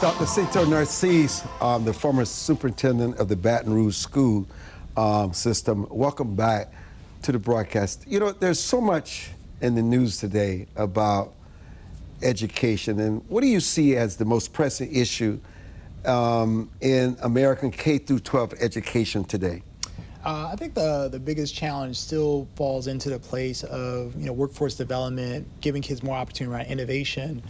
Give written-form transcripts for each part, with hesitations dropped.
Dr. Sito Narcisse, the former superintendent of the Baton Rouge school system. Welcome back to the broadcast. You know, there's so much in the news today about education, and what do you see as the most pressing issue in American K through 12 education today? I think the biggest challenge still falls into the place of workforce development, giving kids more opportunity around innovation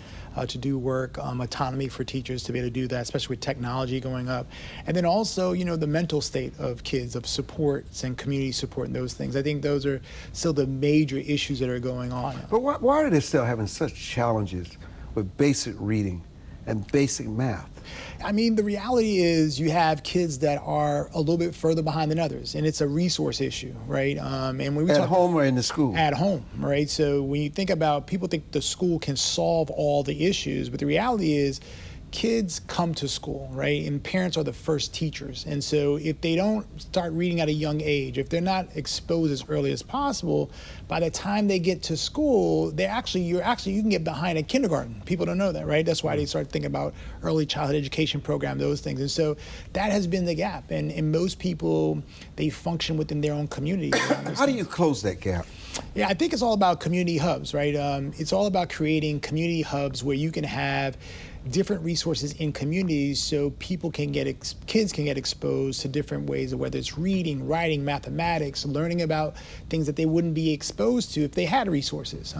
to do work, autonomy for teachers to be able to do that, especially with technology going up, and then also the mental state of kids, of supports and community support and those things. I think those are still the major issues that are going on. But why are they still having such challenges with basic reading and basic math? I mean, the reality is you have kids that are a little bit further behind than others, and it's a resource issue, right? And when we at home or in the school? At home, right? So when you think about, people think the school can solve all the issues, but the reality is kids come to school, right? And parents are the first teachers. And so if they don't start reading at a young age, if they're not exposed as early as possible, by the time they get to school, you can get behind in kindergarten. People don't know that, right? That's why they start thinking about early childhood education program, those things. And so that has been the gap. And most people, they function within their own community. How do you close that gap? Yeah, I think it's all about community hubs, right? It's all about creating community hubs where you can have different resources in communities so people can kids can get exposed to different ways of whether it's reading, writing, mathematics, learning about things that they wouldn't be exposed to if they had resources.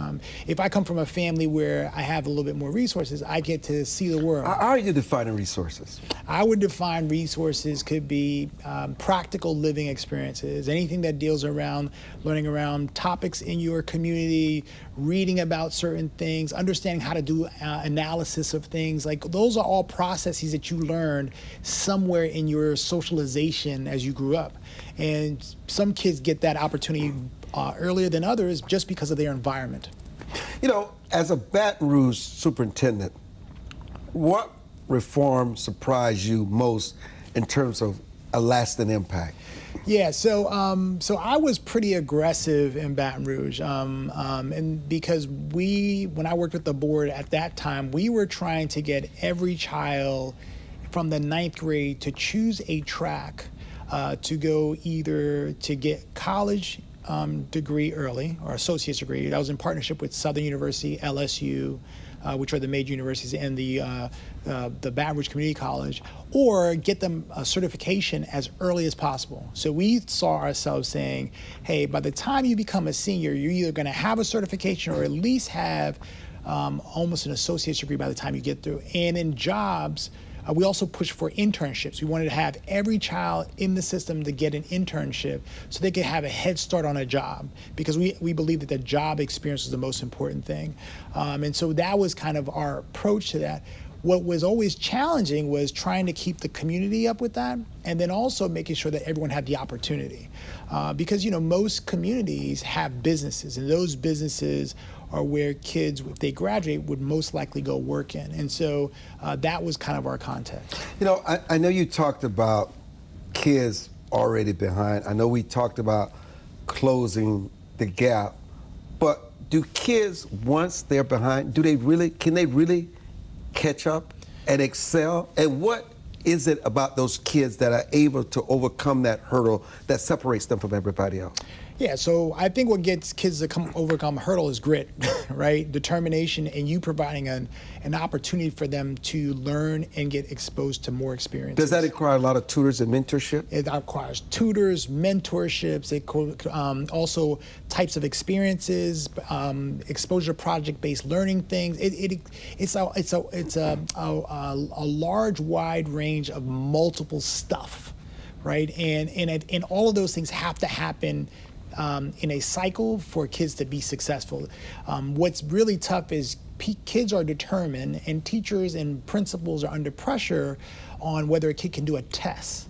If I come from a family where I have a little bit more resources, I get to see the world. How are you defining resources? I would define resources could be practical living experiences, anything that deals around learning around topics in your community, reading about certain things, understanding how to do analysis of things. Like, those are all processes that you learned somewhere in your socialization as you grew up. And some kids get that opportunity earlier than others just because of their environment. You know, as a Baton Rouge superintendent, what reform surprised you most in terms of a lasting impact? Yeah, so I was pretty aggressive in Baton Rouge, and because when I worked with the board at that time, we were trying to get every child from the 9th grade to choose a track to go either to get college degree early or associate's degree. That was in partnership with Southern University, LSU, which are the major universities, and the Baton Rouge Community College, or get them a certification as early as possible. So we saw ourselves saying, hey, by the time you become a senior, you're either going to have a certification or at least have almost an associate's degree by the time you get through. And in jobs, we also pushed for internships. We wanted to have every child in the system to get an internship so they could have a head start on a job, because we believe that the job experience is the most important thing. And so that was kind of our approach to that. What was always challenging was trying to keep the community up with that, and then also making sure that everyone had the opportunity. Because most communities have businesses, and those businesses are where kids, if they graduate, would most likely go work in. And so that was kind of our context. I know you talked about kids already behind. I know we talked about closing the gap, but do kids, once they're behind, can they really catch up and excel? And what is it about those kids that are able to overcome that hurdle that separates them from everybody else? Yeah, so I think what gets kids to overcome a hurdle is grit, right? Determination, and you providing an opportunity for them to learn and get exposed to more experiences. Does that require a lot of tutors and mentorship? It requires tutors, mentorships, also types of experiences, exposure project-based learning things. It's a large, wide range of multiple stuff, right? And all of those things have to happen in a cycle for kids to be successful. What's really tough is kids are determined, and teachers and principals are under pressure on whether a kid can do a test.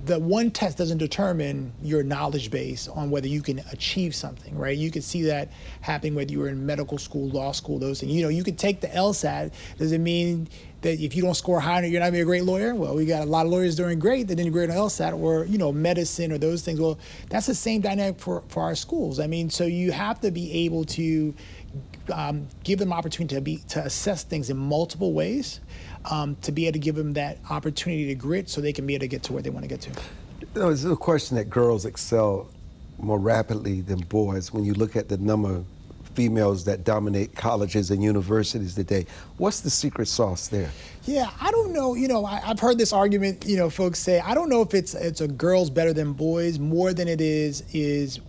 the one test doesn't determine your knowledge base on whether you can achieve something, right? You can see that happening whether you were in medical school, law school, those things. You know, you could take the LSAT. Does it mean that if you don't score high, you're not gonna be a great lawyer? Well, we got a lot of lawyers doing great that didn't grade on LSAT, or, you know, medicine or those things. Well, that's the same dynamic for our schools. I mean, so you have to be able to give them opportunity to assess things in multiple ways, to be able to give them that opportunity to grit so they can be able to get to where they want to get to. You know, it's a question that girls excel more rapidly than boys when you look at the number of females that dominate colleges and universities today. What's the secret sauce there? Yeah, I don't know. You know, I've heard this argument, you know, folks say, I don't know if it's a girls better than boys, more than it is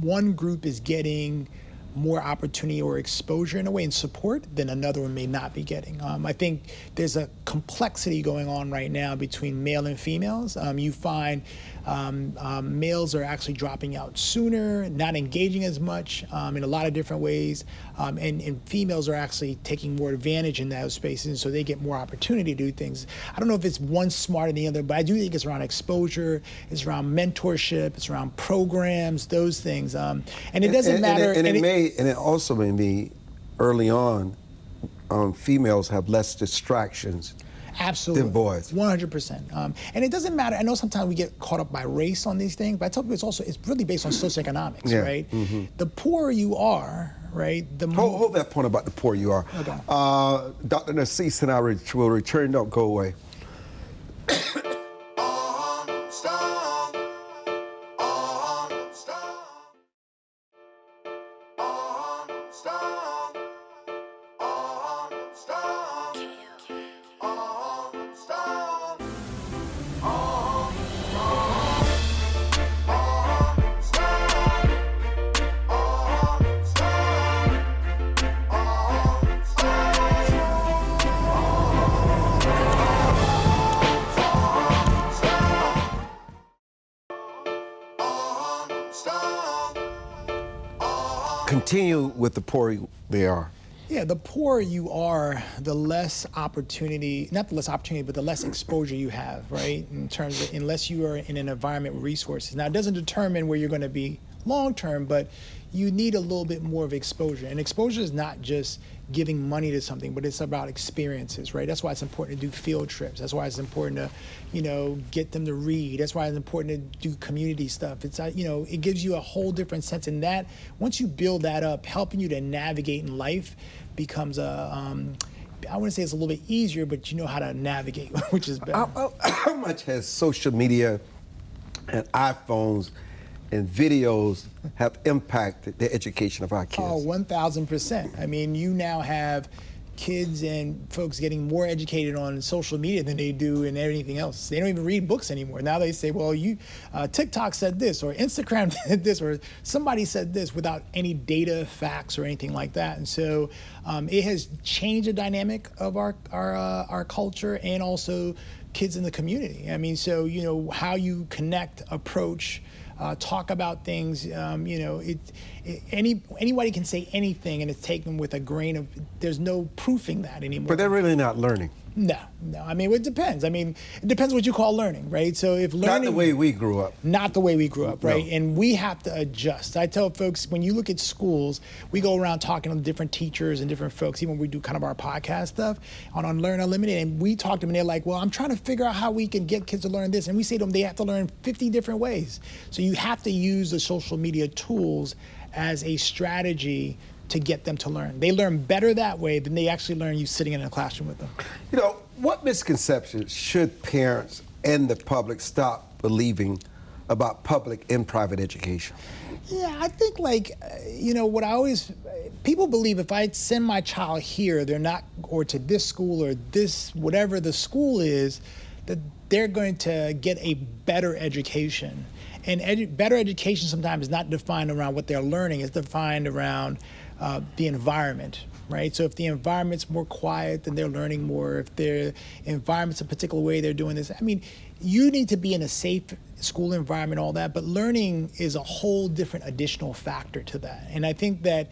one group is getting more opportunity or exposure in a way and support than another one may not be getting. I think there's a complexity going on right now between male and females. You find males are actually dropping out sooner, not engaging as much in a lot of different ways, and females are actually taking more advantage in those spaces, and so they get more opportunity to do things. I don't know if it's one smarter than the other, but I do think it's around exposure, it's around mentorship, it's around programs, those things. And it doesn't matter. And it also may be early on, females have less distractions. Absolutely. Than boys. 100%. And it doesn't matter. I know sometimes we get caught up by race on these things, but I tell people it's really based on socioeconomics, Yeah. right? Mm-hmm. The poorer you are, right, the more... Hold that point about the poor you are. Okay. Dr. Narcisse and I will return. Don't go away. Continue with the poor they are. Yeah, the poorer you are, the less opportunity, not the less opportunity, but the less exposure you have, right? In terms of, unless you are in an environment with resources. Now, it doesn't determine where you're going to be long term, but you need a little bit more of exposure. And exposure is not just giving money to something, but it's about experiences, right? That's why it's important to do field trips. That's why it's important to, you know, get them to read. That's why it's important to do community stuff. It's, you know, it gives you a whole different sense. And that, once you build that up, helping you to navigate in life becomes a, I wouldn't say it's a little bit easier, but you know how to navigate, which is better. How much has social media and iPhones and videos have impacted the education of our kids? Oh, 1,000%. I mean, you now have kids and folks getting more educated on social media than they do in anything else. They don't even read books anymore. Now they say, well, TikTok said this, or Instagram did this, or somebody said this, without any data, facts, or anything like that. And so it has changed the dynamic of our culture and also kids in the community. I mean, so, you know, how you connect, approach, talk about things, you know, anybody can say anything and it's taken with a grain of, there's no proofing that anymore. But they're really not learning. No. I mean, it depends. I mean, it depends what you call learning, right? So if learning... Not the way we grew up. Not the way we grew up, right? No. And we have to adjust. I tell folks, when you look at schools, we go around talking to different teachers and different folks, even when we do kind of our podcast stuff on Unlearned, Unlimited, and we talk to them and they're like, well, I'm trying to figure out how we can get kids to learn this. And we say to them, they have to learn 50 different ways. So you have to use the social media tools as a strategy to get them to learn. They learn better that way than they actually learn you sitting in a classroom with them. You know, what misconceptions should parents and the public stop believing about public and private education? Yeah, I think you know, people believe if I send my child here, they're not, or to this school or this, whatever the school is, that they're going to get a better education. And better education sometimes is not defined around what they're learning, it's defined around the environment, right? So if the environment's more quiet, then they're learning more. If their environment's a particular way, they're doing this. I mean, you need to be in a safe school environment, all that, but learning is a whole different additional factor to that. And I think that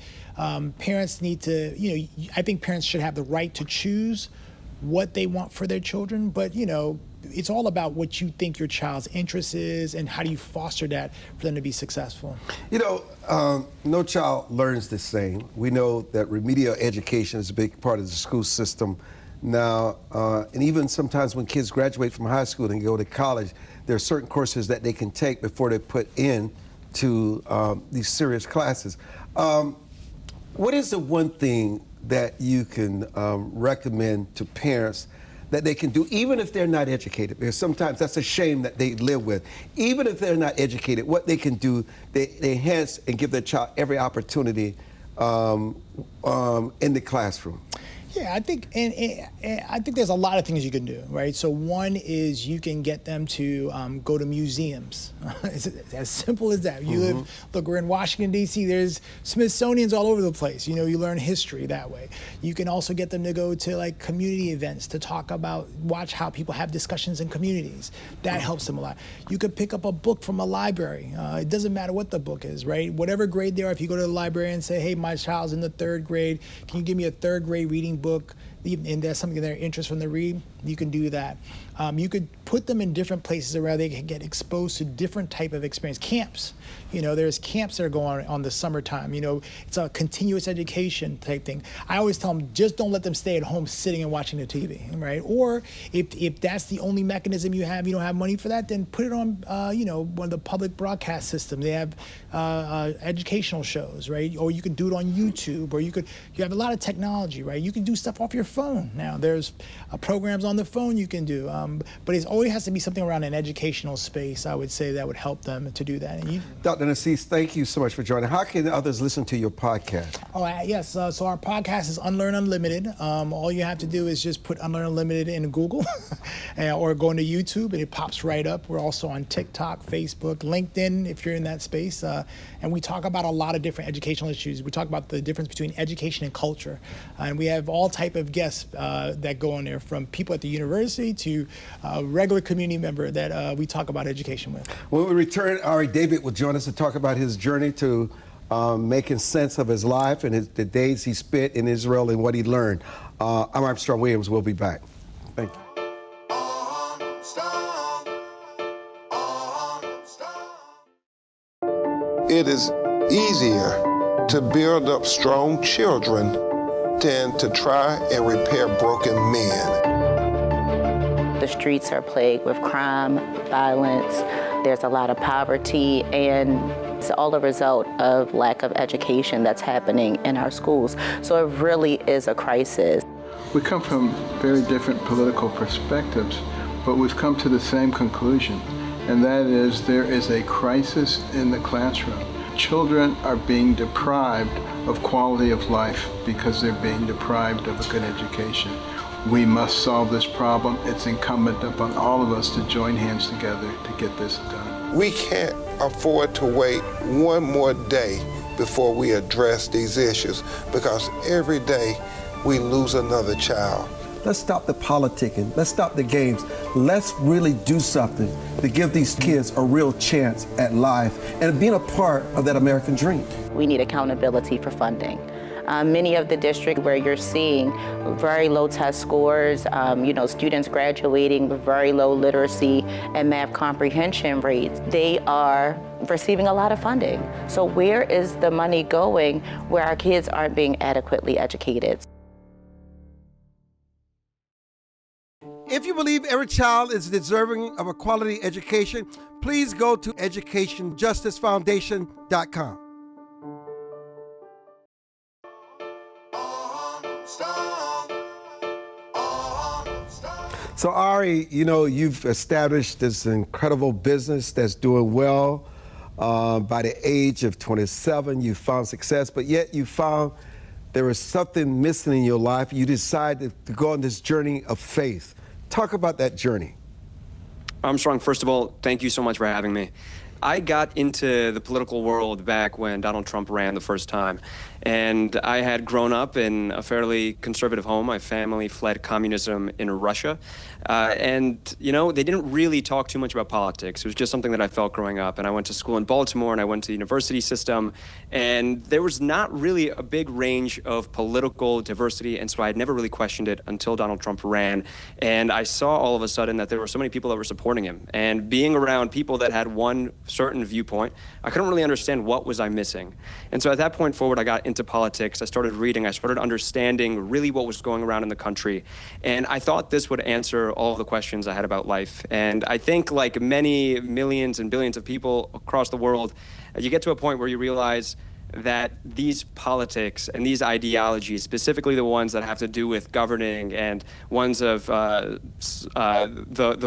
parents need to, you know, I think parents should have the right to choose what they want for their children, but it's all about what you think your child's interest is and how do you foster that for them to be successful. No child learns the same. We know that remedial education is a big part of the school system now, and even sometimes when kids graduate from high school and go to college, there are certain courses that they can take before they're put in to these serious classes. What is the one thing that you can recommend to parents that they can do, even if they're not educated? Because sometimes that's a shame that they live with. Even if they're not educated, what they can do, they enhance and give their child every opportunity in the classroom. Yeah, I think, and I think there's a lot of things you can do, right? So one is you can get them to go to museums. It's as simple as that. You look, we're in Washington, D.C., there's Smithsonian's all over the place. You learn history that way. You can also get them to go to like community events to talk about, watch how people have discussions in communities. That helps them a lot. You could pick up a book from a library. It doesn't matter what the book is, right? Whatever grade they are, if you go to the library and say, hey, my child's in the 3rd grade, can you give me a 3rd grade reading book, and there's something in their interest from the read, you can do that. You could put them in different places where they can get exposed to different type of experience. Camps, there's camps that are going on the summertime. It's a continuous education type thing. I always tell them, just don't let them stay at home sitting and watching the TV, right? Or if that's the only mechanism you don't have money for that, then put it on, one of the public broadcast systems. They have educational shows, right? Or you can do it on YouTube, or you have a lot of technology, right? You can do stuff off your phone now. There's programs on the phone you can do, but it always has to be something around an educational space, I would say, that would help them to do that. And Dr. Narcisse, thank you so much for joining. How can others listen to your podcast? Yes, so our podcast is Unlearned Unlimited. All you have to do is just put Unlearned Unlimited in Google or go into YouTube and it pops right up. We're also on TikTok, Facebook, LinkedIn, if you're in that space. And we talk about a lot of different educational issues. We talk about the difference between education and culture. And we have all type of guests that go on there, from people at the university to a regular community member that we talk about education with. When we return, Ari David will join us to talk about his journey to making sense of his life and the days he spent in Israel and what he learned. I'm Armstrong Williams. We'll be back. Thank you. It is easier to build up strong children than to try and repair broken men. The streets are plagued with crime, violence. There's a lot of poverty, and it's all a result of lack of education that's happening in our schools. So it really is a crisis. We come from very different political perspectives, but we've come to the same conclusion, and that is there is a crisis in the classroom. Children are being deprived of quality of life because they're being deprived of a good education. We must solve this problem. It's incumbent upon all of us to join hands together to get this done. We can't afford to wait one more day before we address these issues, because every day we lose another child. Let's stop the politicking. Let's stop the games. Let's really do something to give these kids a real chance at life and being a part of that American dream. We need accountability for funding. Many of the districts where you're seeing very low test scores, students graduating with very low literacy and math comprehension rates, they are receiving a lot of funding. So where is the money going where our kids aren't being adequately educated? If you believe every child is deserving of a quality education, please go to educationjusticefoundation.com. So Ari, you've established this incredible business that's doing well. By the age of 27, you found success, but yet you found there was something missing in your life. You decided to go on this journey of faith. Talk about that journey. Armstrong, first of all, thank you so much for having me. I got into the political world back when Donald Trump ran the first time. And I had grown up in a fairly conservative home. My family fled communism in Russia. And, you know, they didn't really talk too much about politics. It was just something that I felt growing up. And I went to school in Baltimore, and I went to the university system. And there was not really a big range of political diversity. And so I had never really questioned it until Donald Trump ran. And I saw all of a sudden that there were so many people that were supporting him. And being around people that had one certain viewpoint, I couldn't really understand what was I missing. And so at that point forward, I got into politics. I started reading. I started understanding really what was going around in the country. And I thought this would answer all the questions I had about life. And I think, like many millions and billions of people across the world, you get to a point where you realize that these politics and these ideologies, specifically the ones that have to do with governing and ones of the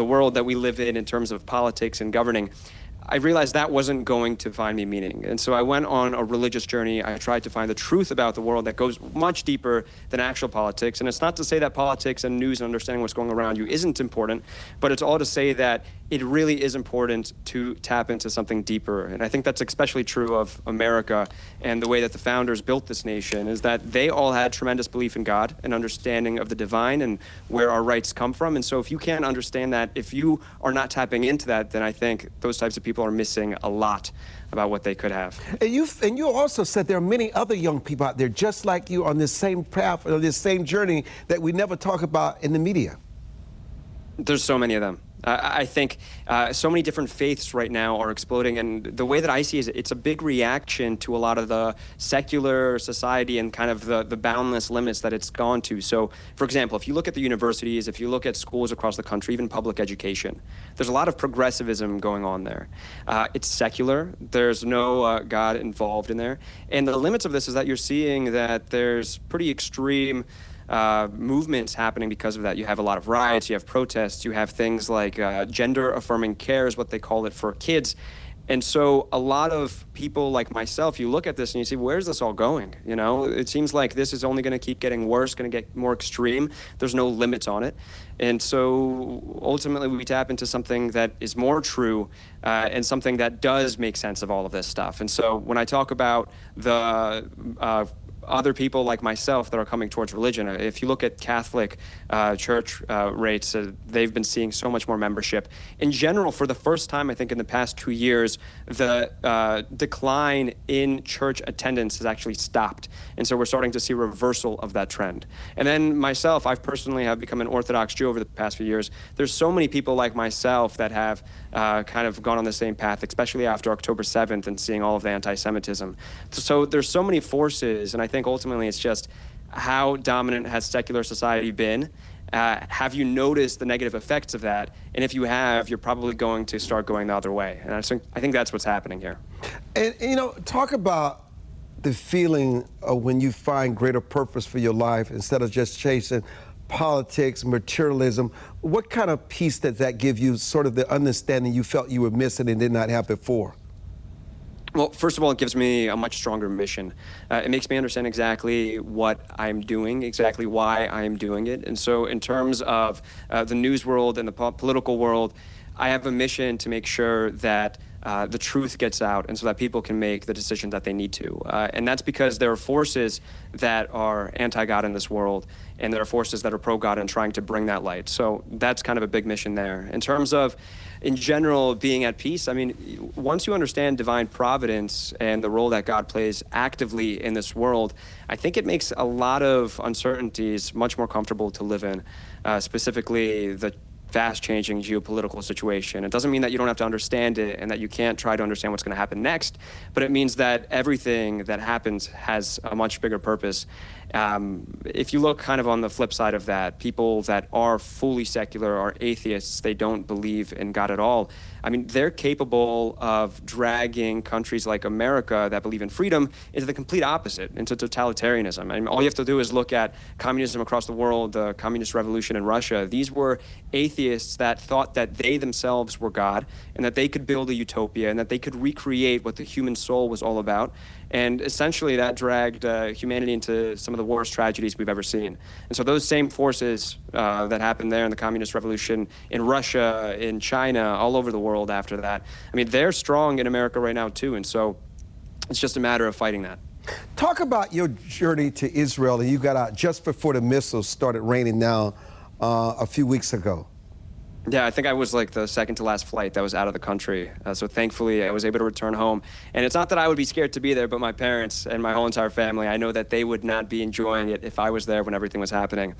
world that we live in terms of politics and governing, I realized that wasn't going to find me meaning. And so I went on a religious journey. I tried to find the truth about the world that goes much deeper than actual politics. And it's not to say that politics and news and understanding what's going around you isn't important, but it's all to say that it really is important to tap into something deeper. And I think that's especially true of America and the way that the founders built this nation, is that they all had tremendous belief in God and understanding of the divine and where our rights come from. And so if you can't understand that, if you are not tapping into that, then I think those types of people are missing a lot about what they could have. And you also said there are many other young people out there just like you on this same path or this same journey that we never talk about in the media. There's so many of them. I think so many different faiths right now are exploding, and the way that I see it is it's a big reaction to a lot of the secular society and kind of the boundless limits that it's gone to. So, for example, if you look at the universities, if you look at schools across the country, even public education, there's a lot of progressivism going on there. It's secular. There's no God involved in there. And the limits of this is that you're seeing that there's pretty extreme movements happening because of that. You have a lot of riots, you have protests, you have things like gender affirming care is what they call it for kids. And so a lot of people like myself, you look at this and you see, where's this all going? You know, it seems like this is only going to keep getting worse, going to get more extreme. There's no limits on it. And so ultimately we tap into something that is more true and something that does make sense of all of this stuff. And so when I talk about the other people like myself that are coming towards religion. If you look at Catholic church rates, they've been seeing so much more membership. In general, for the first time, I think in the past 2 years, the decline in church attendance has actually stopped. And so we're starting to see a reversal of that trend. And then myself, I personally have become an Orthodox Jew over the past few years. There's so many people like myself that have kind of gone on the same path, especially after October 7th and seeing all of the anti-Semitism. So there's so many forces, and I think ultimately it's just how dominant has secular society been? Have you noticed the negative effects of that? And if you have, you're probably going to start going the other way. And I think that's what's happening here. And, you know, talk about the feeling of when you find greater purpose for your life instead of just chasing politics, materialism. What kind of peace does that give you, sort of the understanding you felt you were missing and did not have before? Well, first of all, it gives me a much stronger mission. It makes me understand exactly what I'm doing, exactly why I'm doing it. And so in terms of the news world and the political world, I have a mission to make sure that the truth gets out and so that people can make the decisions that they need to. And that's because there are forces that are anti-God in this world, and there are forces that are pro-God and trying to bring that light. So that's kind of a big mission there. In terms of, in general, being at peace, I mean, once you understand divine providence and the role that God plays actively in this world, I think it makes a lot of uncertainties much more comfortable to live in, specifically the fast-changing geopolitical situation. It doesn't mean that you don't have to understand it and that you can't try to understand what's going to happen next, but it means that everything that happens has a much bigger purpose. If you look kind of on the flip side of that, people that are fully secular are atheists, they don't believe in God at all. I mean, they're capable of dragging countries like America that believe in freedom into the complete opposite, into totalitarianism. I mean, all you have to do is look at communism across the world, the communist revolution in Russia. These were atheists atheists that thought that they themselves were God and that they could build a utopia and that they could recreate what the human soul was all about. And essentially that dragged humanity into some of the worst tragedies we've ever seen. And so those same forces that happened there in the Communist Revolution, in Russia, in China, all over the world after that, I mean, they're strong in America right now too. And so it's just a matter of fighting that. Talk about your journey to Israel, and you got out just before the missiles started raining down a few weeks ago. Yeah, I think I was like the second to last flight that was out of the country. So thankfully, I was able to return home. And it's not that I would be scared to be there, but my parents and my whole entire family, I know that they would not be enjoying it if I was there when everything was happening.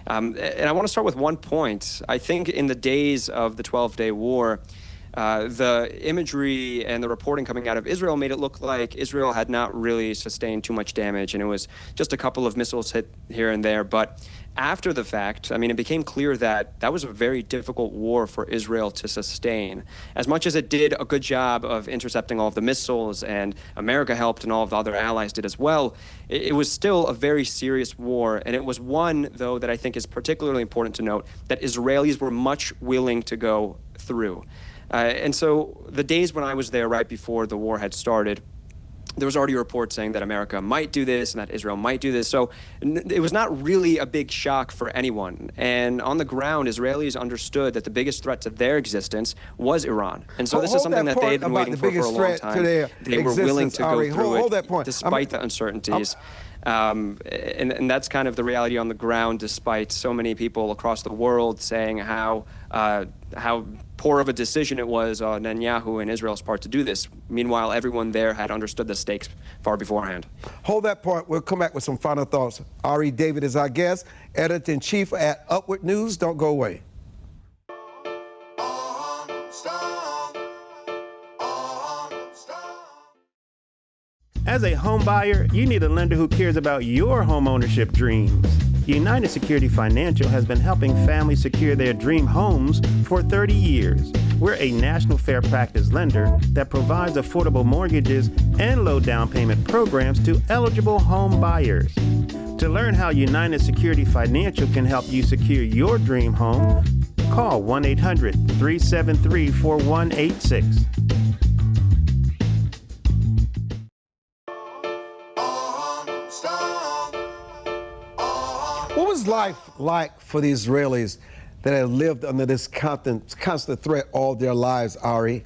And I want to start with one point. I think in the days of the 12-day war, the imagery and the reporting coming out of Israel made it look like Israel had not really sustained too much damage, and it was just a couple of missiles hit here and there. But after the fact, I mean, it became clear that that was a very difficult war for Israel to sustain. As much as it did a good job of intercepting all of the missiles, and America helped and all of the other allies did as well, it was still a very serious war. And it was one, though, that I think is particularly important to note, that Israelis were much willing to go through. And so the days when I was there right before the war had started, there was already a report saying that America might do this and that Israel might do this. So it was not really a big shock for anyone. And on the ground, Israelis understood that the biggest threat to their existence was Iran. And so this is something that they've been waiting for a long time. They were willing to go through it despite the uncertainties. And that's kind of the reality on the ground, despite so many people across the world saying how poor of a decision it was on Netanyahu and Israel's part to do this. Meanwhile, everyone there had understood the stakes far beforehand. Hold that part. We'll come back with some final thoughts. Ari David is our guest, editor-in-chief at Upward.News. Don't go away. As a home buyer, you need a lender who cares about your home ownership dreams. United Security Financial has been helping families secure their dream homes for 30 years. We're a national fair practice lender that provides affordable mortgages and low down payment programs to eligible home buyers. To learn how United Security Financial can help you secure your dream home, call 1-800-373-4186. What was life like for the Israelis that have lived under this constant threat all their lives, Ari?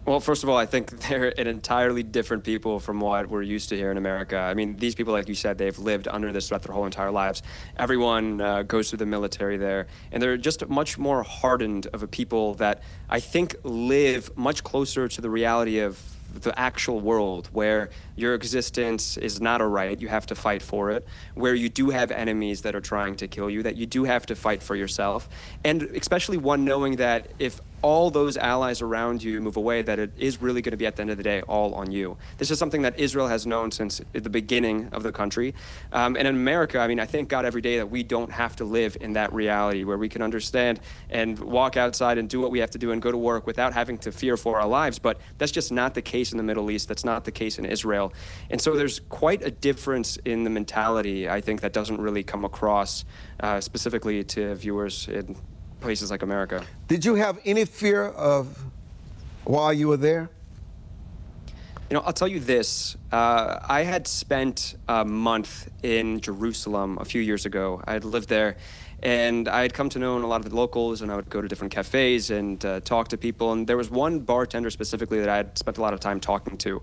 Well, first of all, I think they're an entirely different people from what we're used to here in America. I mean, these people, like you said, they've lived under this threat their whole entire lives. Everyone goes through the military there, and they're just much more hardened of a people that I think live much closer to the reality of the actual world, where your existence is not a right, you have to fight for it, where you do have enemies that are trying to kill you, that you do have to fight for yourself, and especially one knowing that if all those allies around you move away, that it is really going to be at the end of the day all on you. This is something that Israel has known since the beginning of the country. And in America, I mean, I thank God every day that we don't have to live in that reality where we can understand and walk outside and do what we have to do and go to work without having to fear for our lives. But that's just not the case in the Middle East. That's not the case in Israel. And so there's quite a difference in the mentality, I think, that doesn't really come across specifically to viewers in places like America. Did you have any fear of while you were there? You know, I'll tell you this. I had spent a month in Jerusalem a few years ago. I had lived there, and I had come to know a lot of the locals, and I would go to different cafes and talk to people. And there was one bartender specifically that I had spent a lot of time talking to.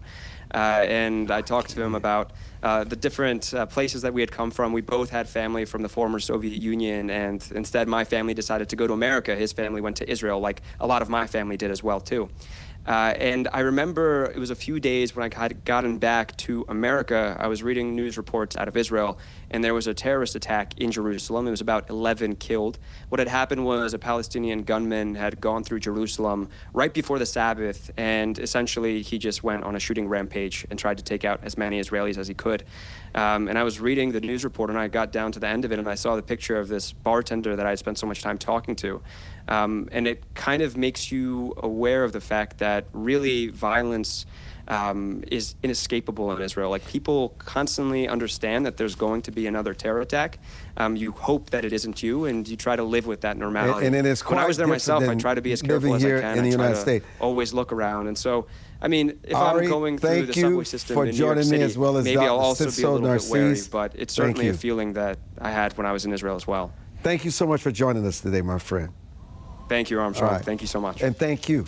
And I talked to him about the different places that we had come from. We both had family from the former Soviet Union, and instead my family decided to go to America. His family went to Israel, like a lot of my family did as well, too. And I remember it was a few days when I had gotten back to America. I was reading news reports out of Israel, and there was a terrorist attack in Jerusalem. It was about 11 killed. What had happened was a Palestinian gunman had gone through Jerusalem right before the Sabbath, and essentially he just went on a shooting rampage and tried to take out as many Israelis as he could. And I was reading the news report, and I got down to the end of it, and I saw the picture of this bartender that I had spent so much time talking to. And it kind of makes you aware of the fact that really violence is inescapable in Israel. Like, people constantly understand that there's going to be another terror attack. You hope that it isn't you, and you try to live with that normality. And it is when I quite was there myself, I different try to be as than careful as living I here can. in the I try United to States. always look around. And so, I mean, if Ari, I'm going through the thank you subway system for in New York joining me, City, as well as maybe I'll Dr. also be a Sito little bit wary, Narcisse. but it's Thank certainly you. a feeling that I had when I was in Israel as well. Thank you so much for joining us today, my friend. Thank you, Armstrong. All right. Thank you so much. And thank you.